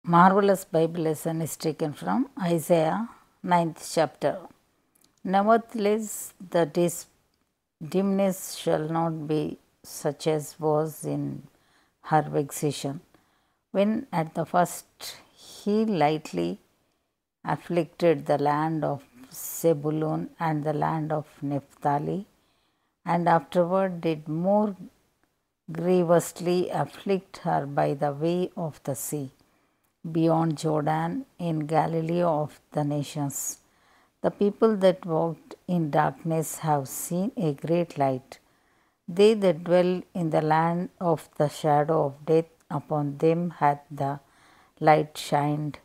Marvelous Bible lesson is taken from Isaiah 9th chapter. Nevertheless, the dimness shall not be such as was in her vexation, when at the first he lightly afflicted the land of Zebulun and the land of Naphtali, and afterward did more grievously afflict her by the way of the sea, beyond Jordan, in Galilee of the nations. The people that walked in darkness have seen a great light. They that dwell in the land of the shadow of death, upon them hath the light shined.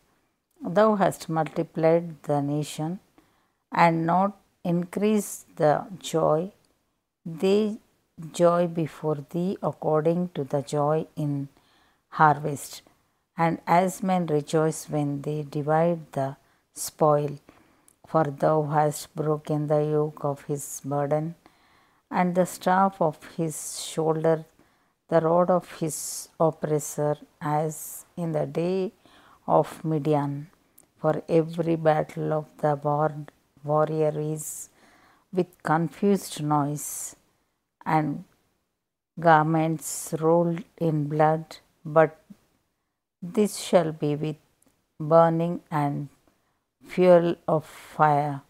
Thou hast multiplied the nation, and not increased the joy. They joy before thee according to the joy in harvest, and as men rejoice when they divide the spoil. For thou hast broken the yoke of his burden, and the staff of his shoulder, the rod of his oppressor, as in the day of Midian. For every battle of the warrior is with confused noise, and garments rolled in blood, but this shall be with burning and fuel of fire.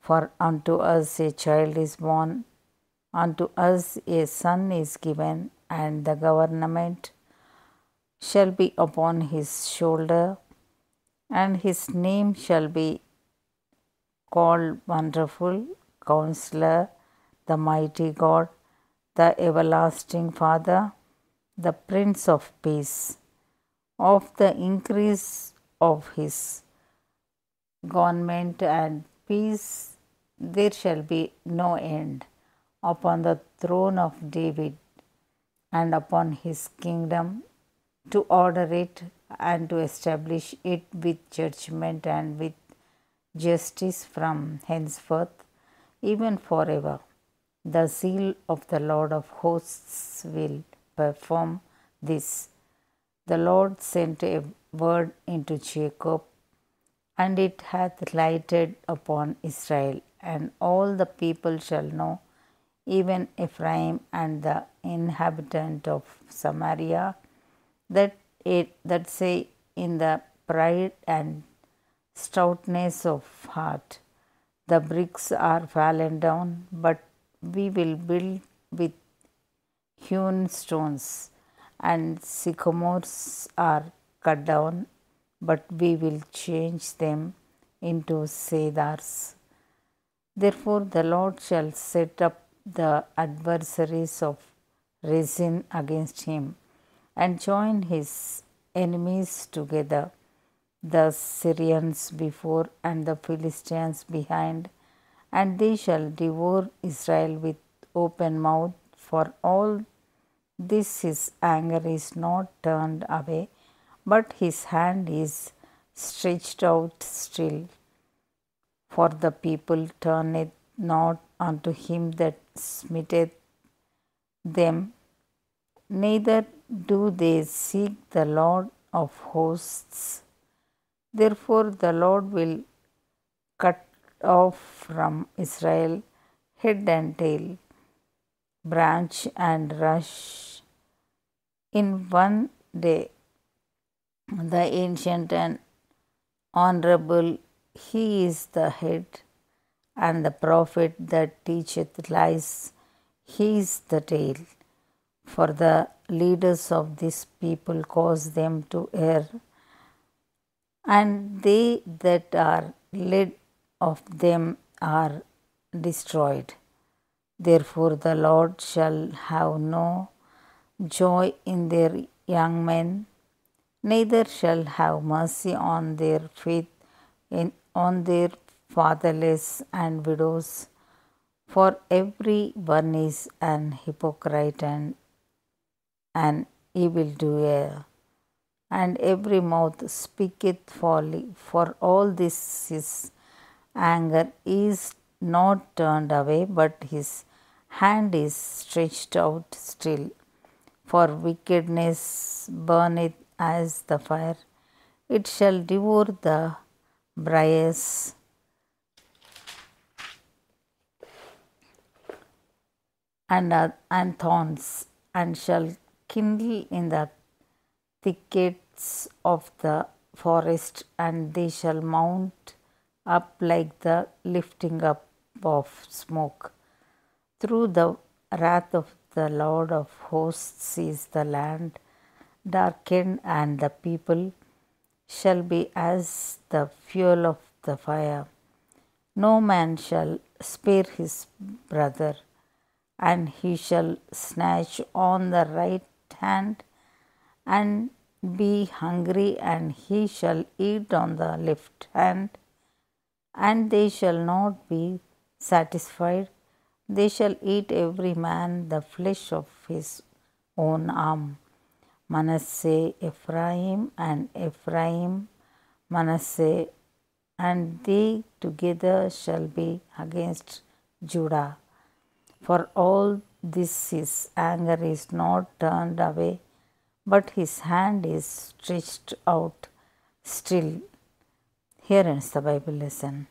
For unto us a child is born, unto us a son is given, and the government shall be upon his shoulder, and his name shall be called Wonderful, Counselor, the Mighty God, the Everlasting Father, the Prince of Peace. Of the increase of his government and peace there shall be no end, upon the throne of David and upon his kingdom, to order it and to establish it with judgment and with justice from henceforth, even forever. The zeal of the Lord of hosts will perform this. The Lord sent a word into Jacob, and it hath lighted upon Israel, and all the people shall know, even Ephraim and the inhabitant of Samaria, that say in the pride and stoutness of heart, the bricks are fallen down, but we will build with hewn stones, and sycamores are cut down, but we will change them into cedars. Therefore, the Lord shall set up the adversaries of Rezin against him, and join his enemies together, the Syrians before and the Philistines behind, and they shall devour Israel with open mouth. For all this his anger is not turned away, but his hand is stretched out still. For the people turneth not unto him that smiteth them, neither do they seek the Lord of hosts. Therefore the Lord will cut off from Israel head and tail, branch and rush. In one day, the ancient and honorable, he is the head, and the prophet that teacheth lies, he is the tail. For the leaders of this people cause them to err, and they that are led of them are destroyed. Therefore the Lord shall have no joy in their young men, neither shall have mercy on their faith on their fatherless and widows. For every one is an hypocrite and an evildoer, and every mouth speaketh folly. For all this his anger is not turned away, but his hand is stretched out still. For wickedness burneth as the fire, It shall devour the briars and thorns, and shall kindle in the thickets of the forest, and they shall mount up like the lifting up of smoke. Through the wrath of the Lord of hosts is the land darkened, and the people shall be as the fuel of the fire. No man shall spare his brother, and he shall snatch on the right hand and be hungry, and he shall eat on the left hand, and they shall not be satisfied. They shall eat every man the flesh of his own arm. Manasseh, Ephraim, and Ephraim, Manasseh, and they together shall be against Judah. For all this his anger is not turned away, but his hand is stretched out still. Here ends the Bible lesson.